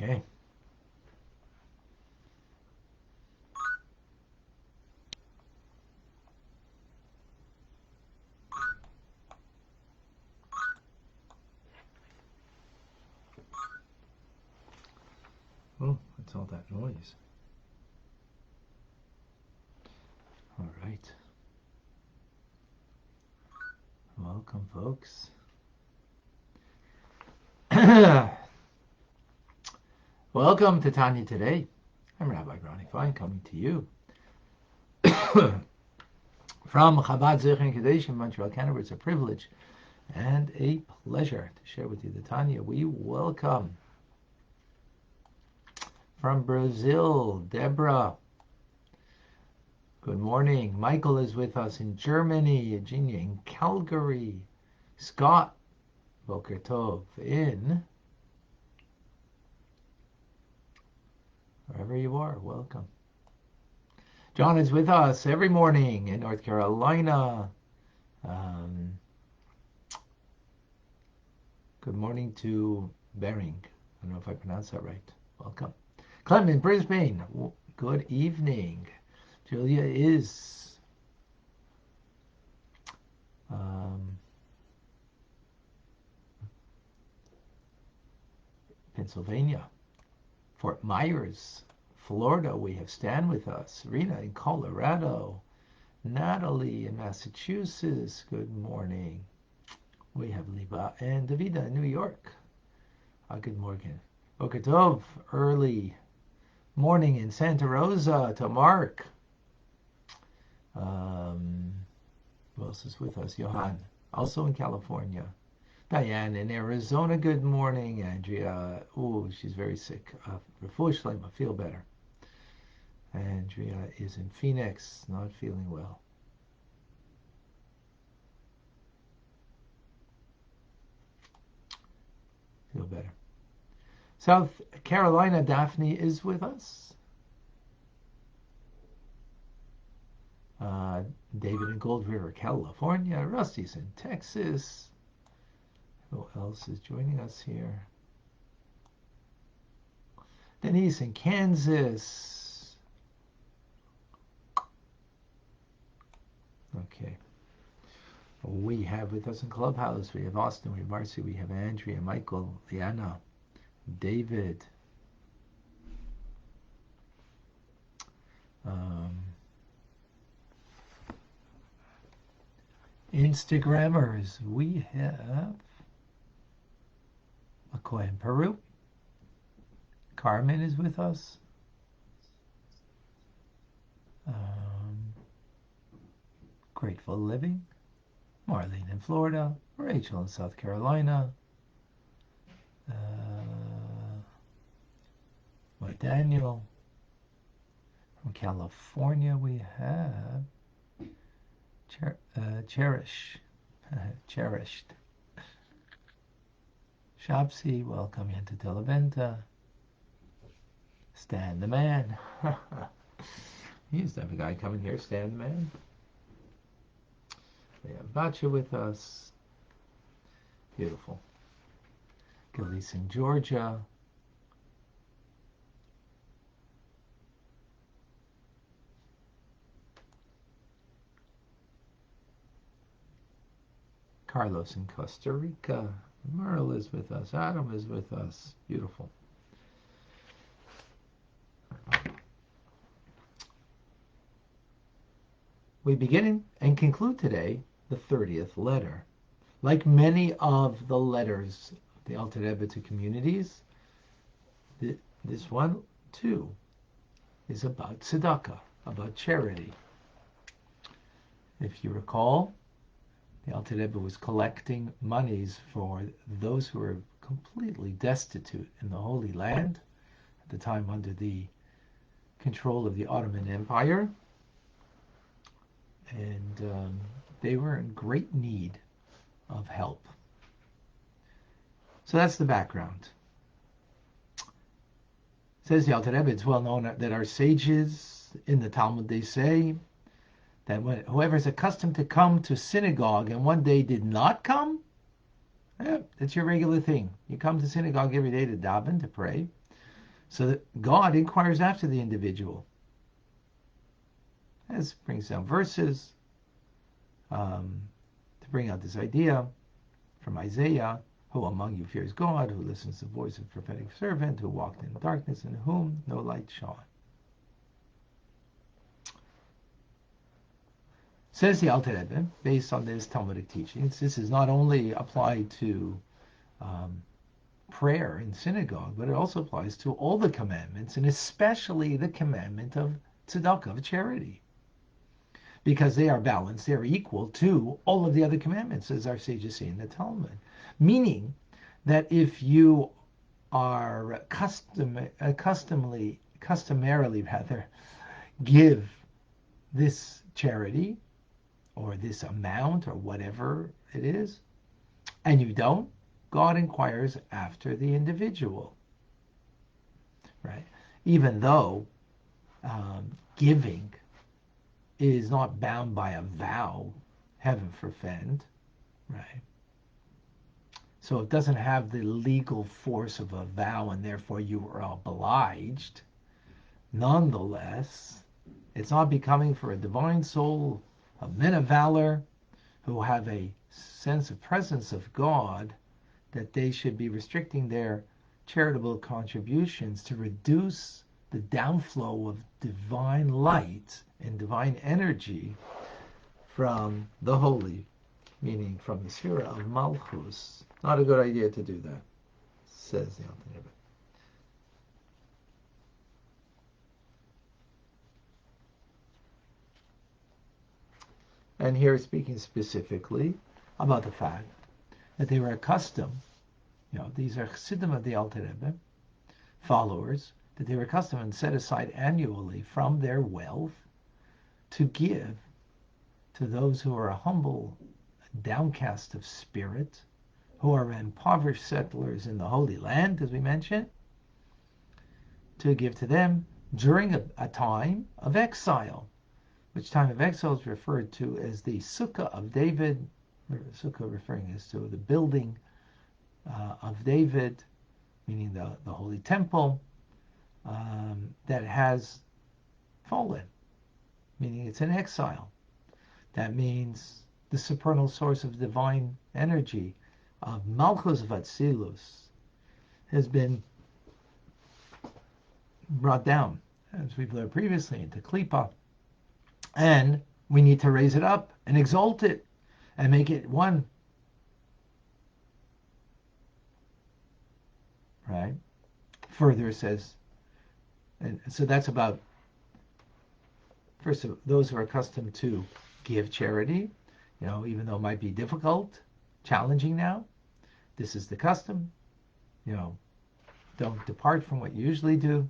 Okay. Oh, what's all that noise? All right. Welcome, folks. Welcome to Tanya Today. I'm Rabbi Ronnie Fine, coming to you from Chabad Zecher Kadesh in Montreal, Canada. It's a privilege and a pleasure to share with you the Tanya. We welcome from Brazil, Deborah. Good morning. Michael is with us in Germany, Eugenia in Calgary, Scott, Boker Tov in wherever you are, welcome. John is with us every morning in North Carolina. Good morning to Bering. I don't know if I pronounced that right. Welcome. Clem in Brisbane. Good evening. Julia is Pennsylvania. Fort Myers, Florida. We have Stan with us. Rena in Colorado. Natalie in Massachusetts. Good morning. We have Liba and Davida in New York. Good morning. Boker Tov, early morning in Santa Rosa to Mark. Who else is with us? Johan, also in California. Diane in Arizona. Good morning. Andrea, she's very sick. Refuah Shlema, feel better. Andrea is in Phoenix, not feeling well. Feel better. South Carolina, Daphne is with us. David in Gold River, California. Rusty's in Texas. Who else is joining us here? Denise in Kansas. Okay. We have with us in Clubhouse, we have Austin, we have Marcy, we have Andrea, Michael, Liana, David. Instagrammers, we have McCoy in Peru. Carmen is with us. Grateful Living. Marlene in Florida. Rachel in South Carolina. Daniel. From California we have Cherished. Shopsy, welcome into Telaventa. Stan the Man. He used to have a guy coming here, Stan the Man. We have Bacha with us. Beautiful. Gillies in Georgia. Carlos in Costa Rica. Merle is with us. Adam is with us. Beautiful. We begin and conclude today the 30th letter. Like many of the letters of the Alter Rebbe to communities, this one too is about tzedakah, about charity. If you recall, the Alter Rebbe was collecting monies for those who were completely destitute in the Holy Land, at the time under the control of the Ottoman Empire. And they were in great need of help. So that's the background. Says the Alter Rebbe, it's well known that our sages in the Talmud, they say that whoever is accustomed to come to synagogue and one day did not come, that's your regular thing. You come to synagogue every day to daven, to pray. So that God inquires after the individual. This brings down verses to bring out this idea from Isaiah. Who among you fears God, who listens to the voice of prophetic servant, who walked in darkness, in whom no light shone? Says the Alter Rebbe, based on this Talmudic teachings, this is not only applied to prayer in synagogue, but it also applies to all the commandments, and especially the commandment of tzedakah, of charity, because they are balanced, they are equal to all of the other commandments, as our sages say in the Talmud. Meaning that if you are customarily give this charity or this amount or whatever it is, and you don't, God inquires after the individual, right? Even though giving is not bound by a vow, heaven forfend, right? So it doesn't have the legal force of a vow, and therefore you are obliged. Nonetheless, it's not becoming for a divine soul of men of valor who have a sense of presence of God that they should be restricting their charitable contributions to reduce the downflow of divine light and divine energy from the holy, meaning from the sphere of Malchus. Not a good idea to do that, says the Alter Rebbe. And here speaking specifically about the fact that they were accustomed, these are Chassidim of the Alter Rebbe, followers, that they were accustomed and set aside annually from their wealth to give to those who are humble, downcast of spirit, who are impoverished settlers in the Holy Land, as we mentioned, to give to them during a time of exile, which time of exile is referred to as the Sukkah of David, Sukkah referring as to the building of David, meaning the Holy Temple, that has fallen, meaning it's in exile. That means the supernal source of divine energy, of Malchus Vatzilus, has been brought down, as we've learned previously, into Klippa. And we need to raise it up and exalt it and make it one. Right? Further it says, and so that's about, first, those who are accustomed to give charity, even though it might be difficult, challenging now. This is the custom. Don't depart from what you usually do.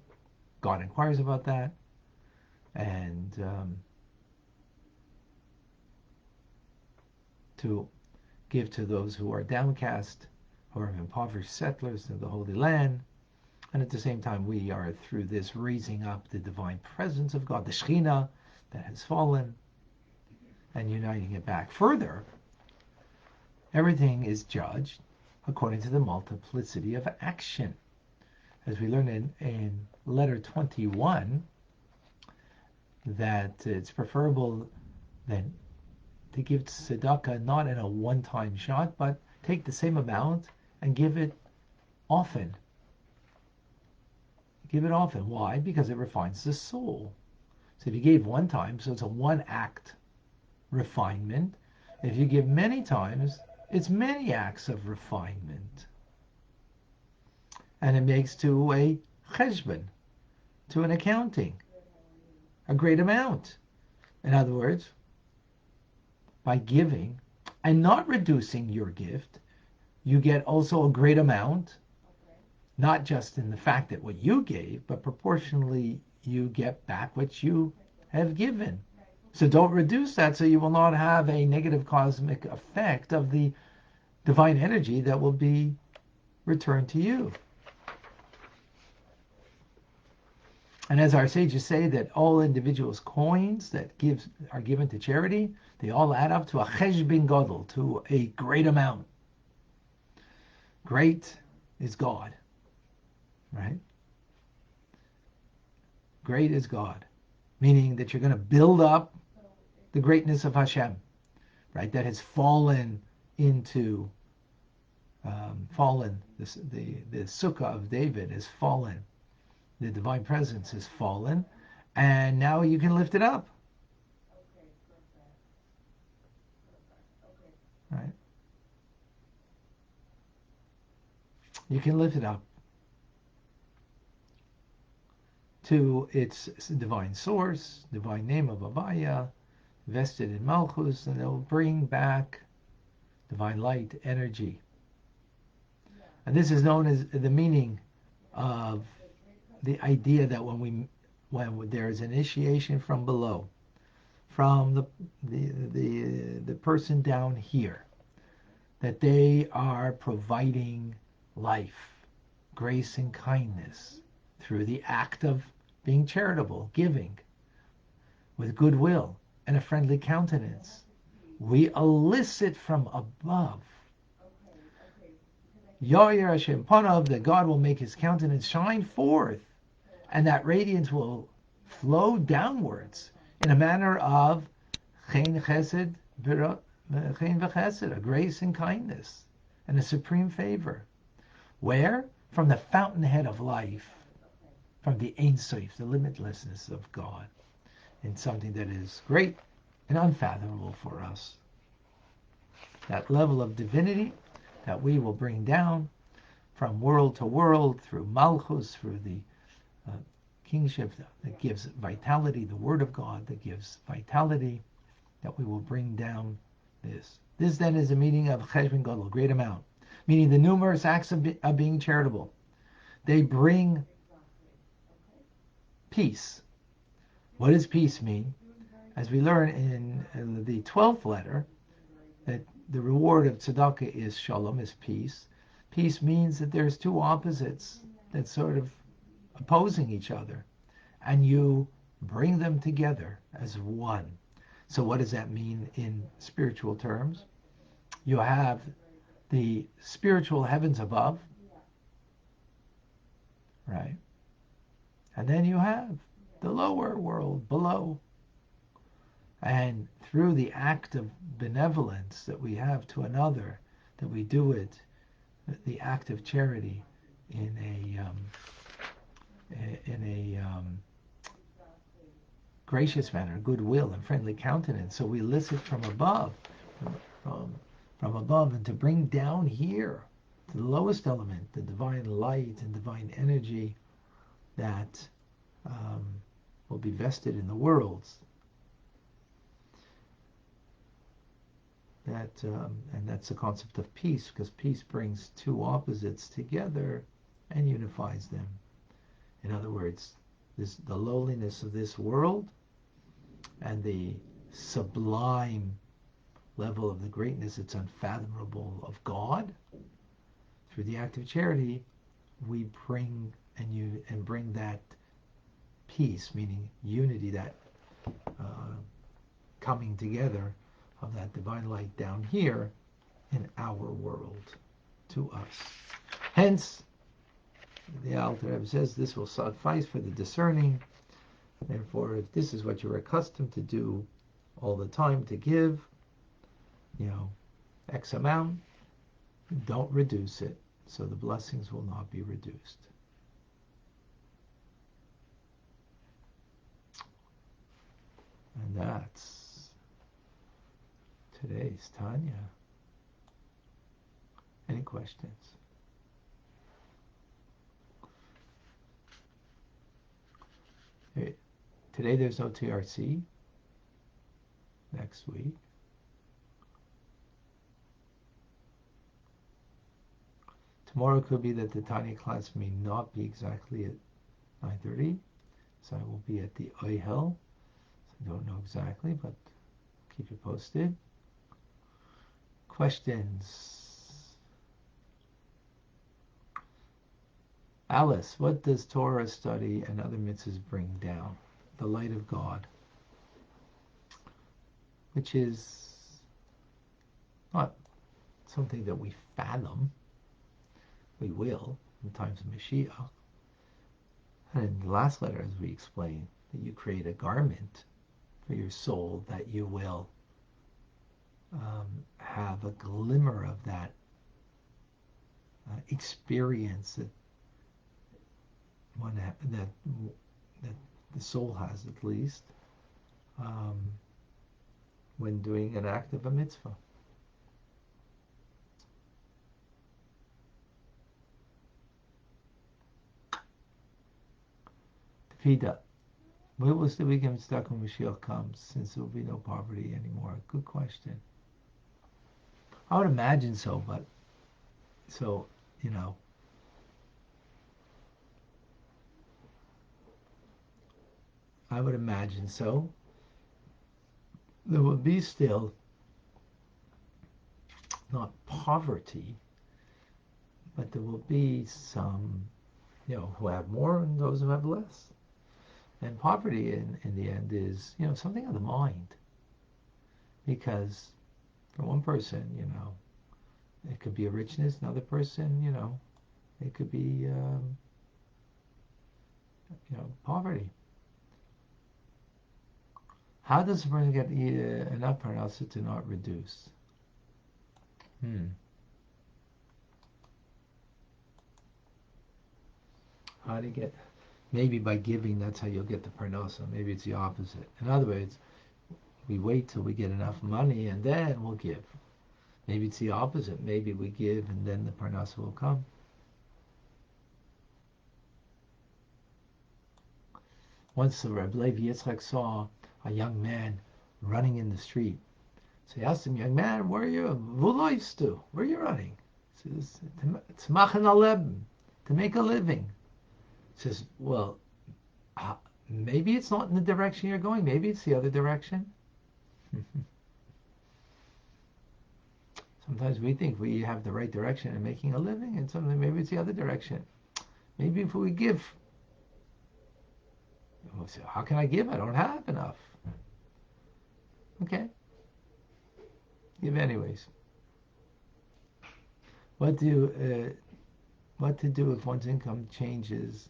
God inquires about that. And to give to those who are downcast, who are impoverished settlers of the Holy Land. And at the same time, we are through this raising up the divine presence of God, the Shekhinah that has fallen, and uniting it back. Further, everything is judged according to the multiplicity of action. As we learn in letter 21, that it's preferable then to give tzedakah not in a one-time shot, but take the same amount and give it often. Give it often. Why? Because it refines the soul. So if you gave one time, so it's a one-act refinement. If you give many times, it's many acts of refinement. And it makes to a cheshbon, to an accounting, a great amount. In other words, by giving and not reducing your gift, you get also a great amount, not just in the fact that what you gave, but proportionally you get back what you have given. So don't reduce that, so you will not have a negative cosmic effect of the divine energy that will be returned to you. And as our sages say, that all individuals' coins that are given to charity, they all add up to a cheshbon gadol, to a great amount. Great is God, right? Great is God, meaning that you're going to build up the greatness of Hashem, right? That has fallen into the sukkah of David has fallen, the divine presence has fallen, and now you can lift it up, right? You can lift it up to its divine source, divine name of Avaya, vested in Malchus, and it will bring back divine light, energy. And this is known as the meaning of the idea that when there is initiation from below, from the person down here, that they are providing life, grace, and kindness through the act of being charitable, giving, with goodwill and a friendly countenance. We elicit from above. Yoyer Hashem Panav, that God will make his countenance shine forth, and that radiance will flow downwards in a manner of chen chesed, chen v'chesed, a grace and kindness, and a supreme favor. Where? From the fountainhead of life, from the Ein Sof, the limitlessness of God, in something that is great and unfathomable for us. That level of divinity that we will bring down from world to world through Malchus, through the kingship that gives vitality, the Word of God that gives vitality, that we will bring down this. This then is a meaning of Cheshbon Gadol, great amount, meaning the numerous acts of being charitable. They bring peace. What does peace mean? As we learn in the 12th letter, that the reward of tzedakah is shalom, is peace. Peace means that there's two opposites that sort of opposing each other, and you bring them together as one. So what does that mean in spiritual terms? You have the spiritual heavens above, right? And then you have the lower world below. And through the act of benevolence that we have to another, that we do it, the act of charity in a gracious manner, goodwill and friendly countenance. So we elicit from above, from above, and to bring down here to the lowest element, the divine light and divine energy that will be vested in the worlds. And that's the concept of peace, because peace brings two opposites together and unifies them. In other words, the lowliness of this world and the sublime level of the greatness, it's unfathomable, of God. Through the act of charity, we bring bring that peace, meaning unity, that coming together of that divine light down here in our world to us. Hence, the Alter Rebbe says this will suffice for the discerning. Therefore, if this is what you're accustomed to do all the time, to give, X amount, don't reduce it, so the blessings will not be reduced. And that's today's Tanya. Any questions? Today there's no TRC. Next week. Tomorrow could be that the Tanya class may not be exactly at 9:30. So I will be at the Oihel. So I don't know exactly, but keep you posted. Questions? Alice, what does Torah study and other mitzvahs bring down? The light of God, which is not something that we fathom. We will in times of Mashiach. And in the last letter, as we explained, that you create a garment for your soul that you will have a glimmer of that experience that that the soul has, at least, um, when doing an act of a mitzvah. Tefida, what will still become stuck when Mashiach comes, since there will be no poverty anymore? Good question. I would imagine so, but so, you know, I would imagine so. There will be still not poverty, but there will be some, who have more and those who have less. And poverty in the end is, something of the mind. Because for one person, it could be a richness. Another person, it could be, poverty. How does a person get enough parnasa to not reduce? How to get, maybe by giving, that's how you'll get the parnasa. Maybe it's the opposite. In other words, we wait till we get enough money and then we'll give. Maybe it's the opposite. Maybe we give and then the parnasa will come. Once the Rabbi Yitzchak saw a young man running in the street. So he asked him, young man, where are you? Where are you running? He says, to make a living. He says, well, maybe it's not in the direction you're going. Maybe it's the other direction. Sometimes we think we have the right direction in making a living, and sometimes maybe it's the other direction. Maybe if we give, we'll say, how can I give? I don't have enough. Okay. Give anyways. What to do if one's income changes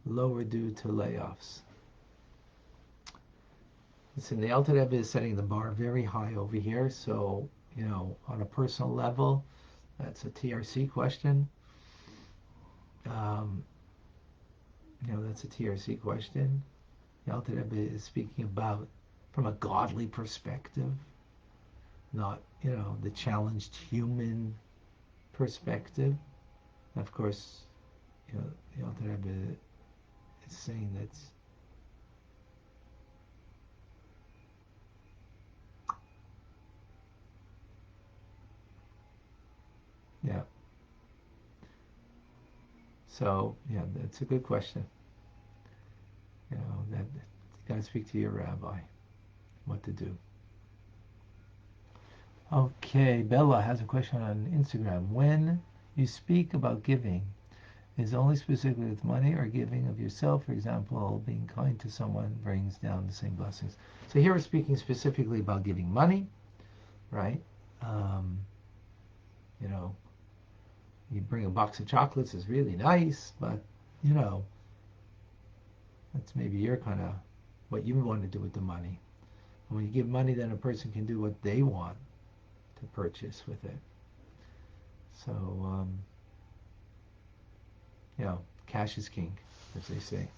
lower due to layoffs? Listen, the Alter Rebbe is setting the bar very high over here, so on a personal level, that's a TRC question. That's a TRC question. The Alter Rebbe is speaking about from a godly perspective, not the challenged human perspective. And of course, the Alter Rebbe is saying that's yeah. So that's a good question. That you got to speak to your rabbi what to do. Okay, Bella has a question on Instagram. When you speak about giving, is it only specifically with money or giving of yourself? For example, being kind to someone brings down the same blessings. So here we're speaking specifically about giving money, right? You bring a box of chocolates is really nice, but that's maybe your kind of what you want to do with the money. And when you give money, then a person can do what they want to purchase with it. So, cash is king, as they say.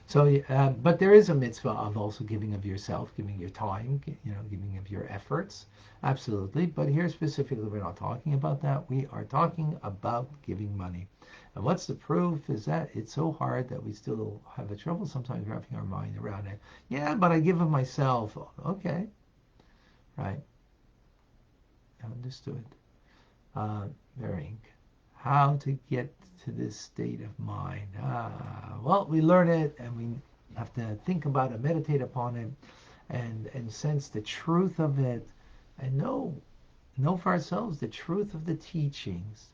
So, but there is a mitzvah of also giving of yourself, giving your time, giving of your efforts. Absolutely. But here specifically, we're not talking about that. We are talking about giving money. And what's the proof is that it's so hard that we still have a trouble sometimes wrapping our mind around it. Yeah, but I give of myself. Okay. Right. Understood. Varying. How to get to this state of mind? Well, we learn it and we have to think about it, meditate upon it, and sense the truth of it, and know for ourselves the truth of the teachings.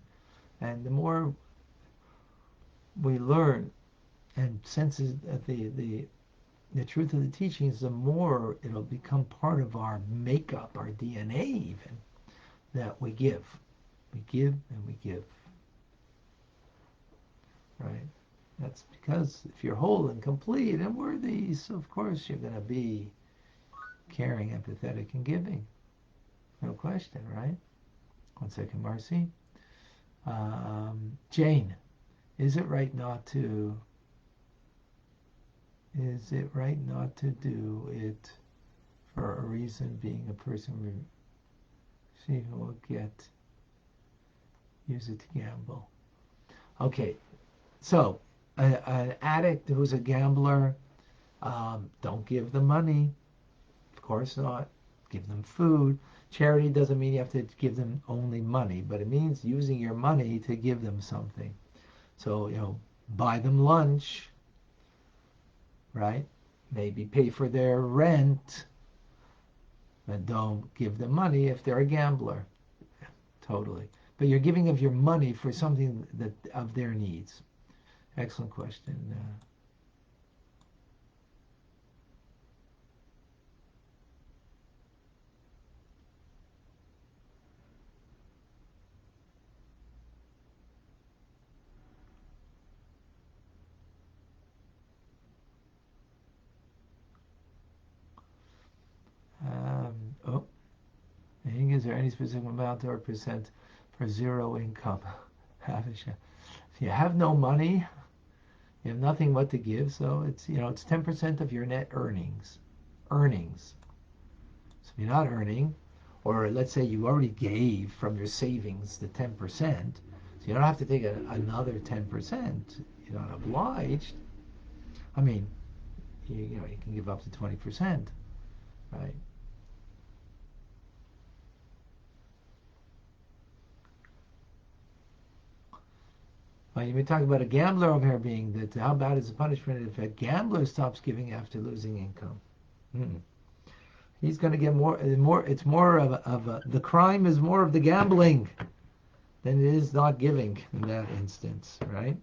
And the more we learn and sense the truth of the teachings, the more it'll become part of our makeup, our DNA even, that we give. We give and we give. Right? that's because if you're whole and complete and worthy, so of course you're going to be caring, empathetic, and giving. No question, right? One second, Marcy. Jane, is it right not to do it for a reason being a person receiving will use it to gamble? Okay, so an addict who's a gambler, don't give them money. Of course not. Give them food. Charity doesn't mean you have to give them only money, but it means using your money to give them something. So, buy them lunch, right? Maybe pay for their rent, but don't give them money if they're a gambler. Totally. But you're giving of your money for something that of their needs. Excellent question. Is there any specific amount or percent for zero income? If you have no money, you have nothing what to give, so it's 10% of your net earnings. So if you're not earning, or let's say you already gave from your savings the 10%, so you don't have to take another 10%. You're not obliged. I mean, you can give up to 20%, right? Well, you've been talking about a gambler over here being that. How bad is the punishment if a gambler stops giving after losing income? He's going to get more. It's more of the crime is more of the gambling than it is not giving in that instance, right?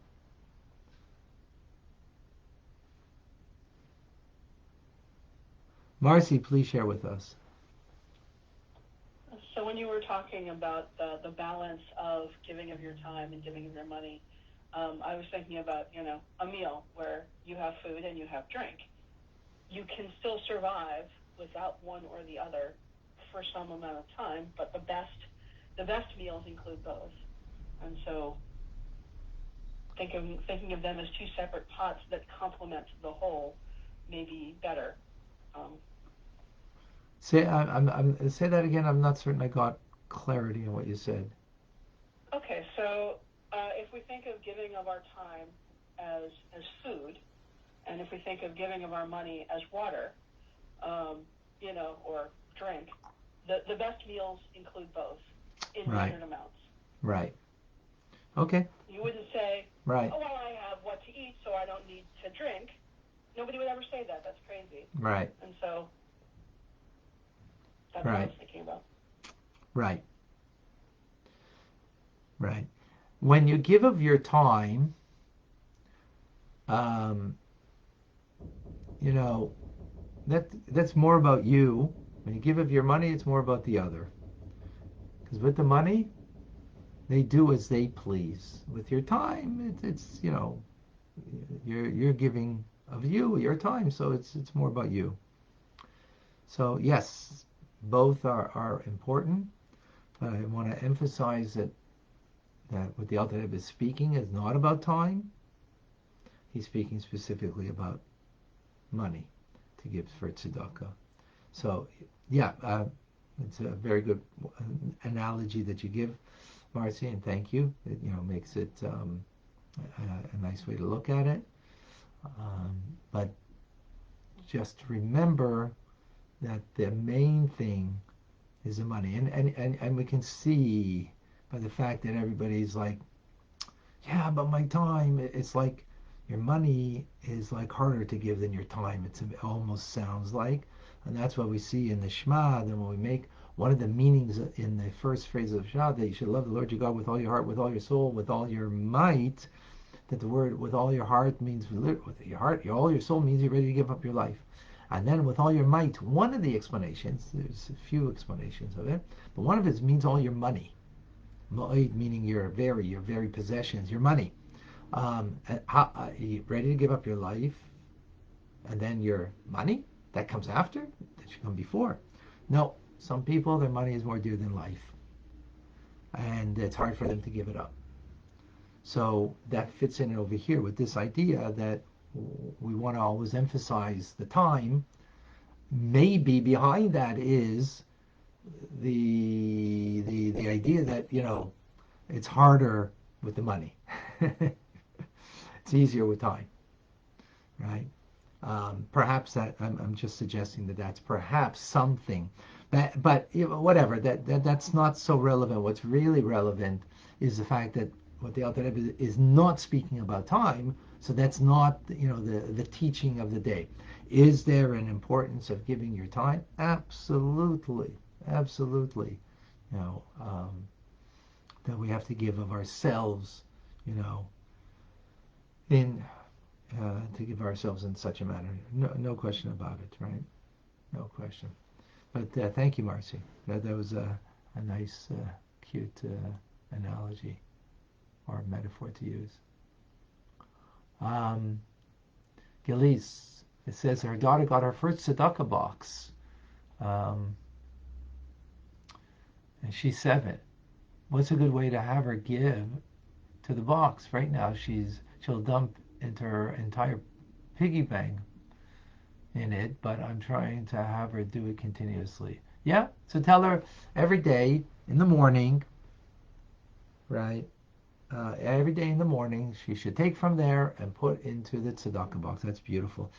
Marcy, please share with us. So when you were talking about the balance of giving of your time and giving of your money, I was thinking about, a meal where you have food and you have drink. You can still survive without one or the other for some amount of time, but the best meals include both. And so thinking of them as two separate pots that complement the whole may be better. Say that again. I'm not certain I got clarity on what you said. Okay, so if we think of giving of our time as food, and if we think of giving of our money as water, or drink, the best meals include both in measured amounts. Right. Okay. You wouldn't say, right. Oh, well, I have what to eat, so I don't need to drink. Nobody would ever say that. That's crazy. Right. And so that's what I was thinking about. Right. Right. When you give of your time, that's more about you. When you give of your money, it's more about the other. Because with the money, they do as they please. With your time, it's you're giving of your time, so it's more about you. So yes, both are important, but I want to emphasize that what the Alter Rebbe is speaking is not about time. He's speaking specifically about money to give for tzedakah. So yeah, it's a very good analogy that you give, Marcy, and thank you. It makes it a nice way to look at it. But just remember that the main thing is the money, and we can see by the fact that everybody's like, yeah, but my time. It's like your money is like harder to give than your time. It almost sounds like, and that's what we see in the Shema. Then when we make one of the meanings in the first phrase of Shema, that you should love the Lord your God with all your heart, with all your soul, with all your might. That the word with all your heart means with your heart, all your soul means you're ready to give up your life. And then with all your might, one of the explanations, there's a few explanations of it, but one of it means all your money. Ma'id meaning your very possessions, your money. Are you ready to give up your life and then your money that comes after? That should come before. No, some people, their money is more dear than life, and it's hard for them to give it up. So that fits in over here with this idea that we want to always emphasize the time. Maybe behind that is the idea that it's harder with the money. It's easier with time, right? Perhaps that I'm just suggesting that that's perhaps something, but whatever. That's not so relevant. What's really relevant is the fact that what the Alter Rebbe is not speaking about time. So that's not the teaching of the day. Is there an importance of giving your time? Absolutely, absolutely. You know that we have to give of ourselves. In to give ourselves in such a manner. No question about it, right? No question. But thank you, Marcy. That was a nice, cute analogy or metaphor to use. Gilise, it says her daughter got her first tzedakah box, and she's 7. What's a good way to have her give to the box? Right now, she'll dump into her entire piggy bank in it, but I'm trying to have her do it continuously. Yeah, so tell her every day in the morning, right? Every day in the morning, she should take from there and put into the tzedakah box. That's beautiful.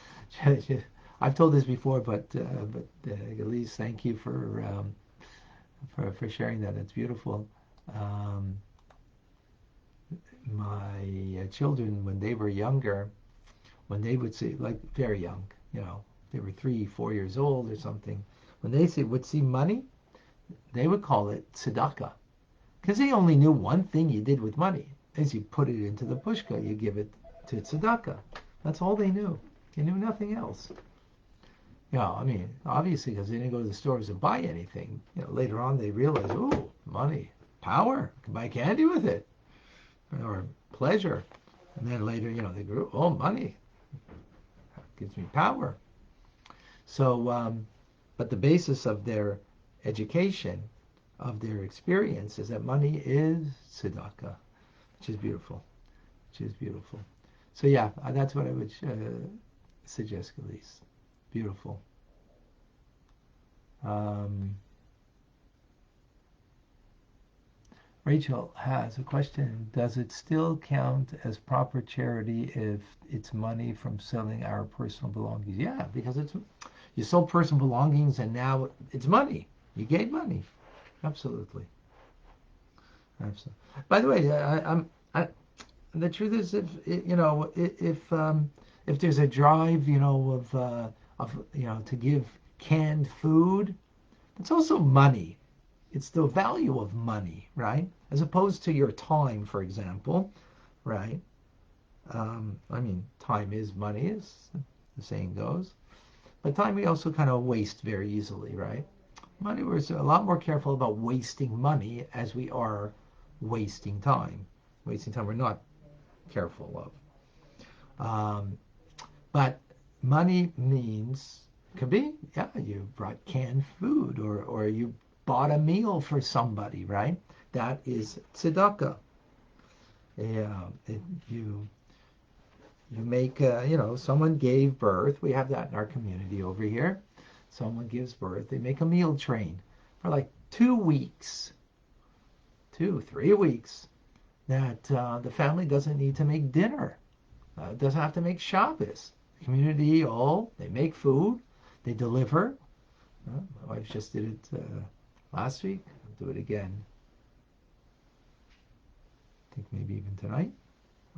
I've told this before, but Elise, thank you for sharing that. That's beautiful. My children, when they were younger, when they would see, like very young, they were 3, 4 years old or something, when they would see money, they would call it tzedakah. Because they only knew one thing you did with money, is you put it into the pushka, you give it to tzedakah. That's all they knew. They knew nothing else. I mean, obviously, because they didn't go to the stores and buy anything. Later on they realized, oh, money, power, I can buy candy with it, or pleasure. And then later, they grew, oh, money gives me power. So, but the basis of their education, of their experience, is that money is tzedakah, which is beautiful. So yeah, that's what I would suggest, Elise. Beautiful. Rachel has a question. Does it still count as proper charity if it's money from selling our personal belongings? Yeah, because you sold personal belongings and now it's money. You gave money. Absolutely. By the way, the truth is, if there's a drive, to give canned food, it's also money. It's the value of money, right? As opposed to your time, for example, right? I mean, time is money, as the saying goes. But time we also kind of waste very easily, right? Money, we're a lot more careful about wasting money as we are wasting time. Wasting time we're not careful of. But money could be, yeah, you brought canned food or you bought a meal for somebody, right? That is tzedakah. Yeah, you make, someone gave birth. We have that in our community over here. Someone gives birth. They make a meal train for like 2 weeks, 3 weeks, that the family doesn't need to make dinner. Doesn't have to make Shabbos. The community, they make food. They deliver. My wife just did it last week. I'll do it again. I think maybe even tonight,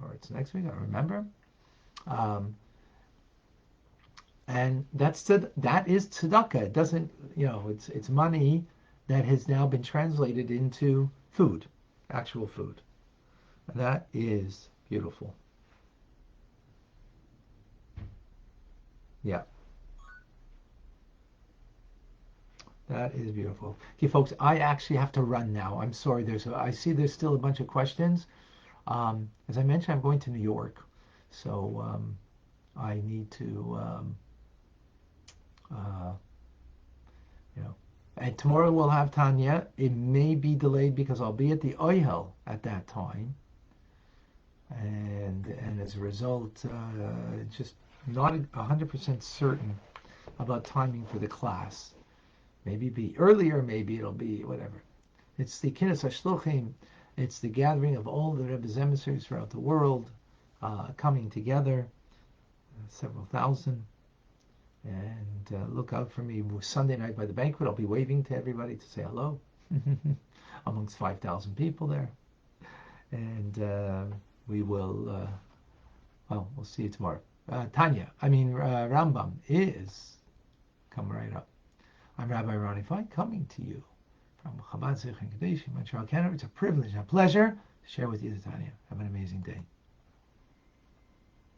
or it's next week. I don't remember. And that is tzedakah. It doesn't, it's money that has now been translated into food, actual food. And that is beautiful. Yeah. That is beautiful. Okay, folks, I actually have to run now. I'm sorry. I see there's still a bunch of questions. As I mentioned, I'm going to New York, so I need to, uh, you know. And tomorrow we'll have Tanya. It may be delayed because I'll be at the Oyhel at that time, and as a result, just not 100% certain about timing for the class. Maybe be earlier, maybe it'll be whatever. It's the Kinnis HaShluchim. It's the gathering of all the Rebbe's emissaries throughout the world, coming together, several thousand. And look out for me Sunday night by the banquet. I'll be waving to everybody to say hello amongst 5,000 people there. And we will, well, we'll see you tomorrow. Rambam is coming right up. I'm Rabbi Ronnie Fine, coming to you from Chabad Zeich and Kadesh in Montreal, Canada. It's a privilege and a pleasure to share with you the Tanya. Have an amazing day.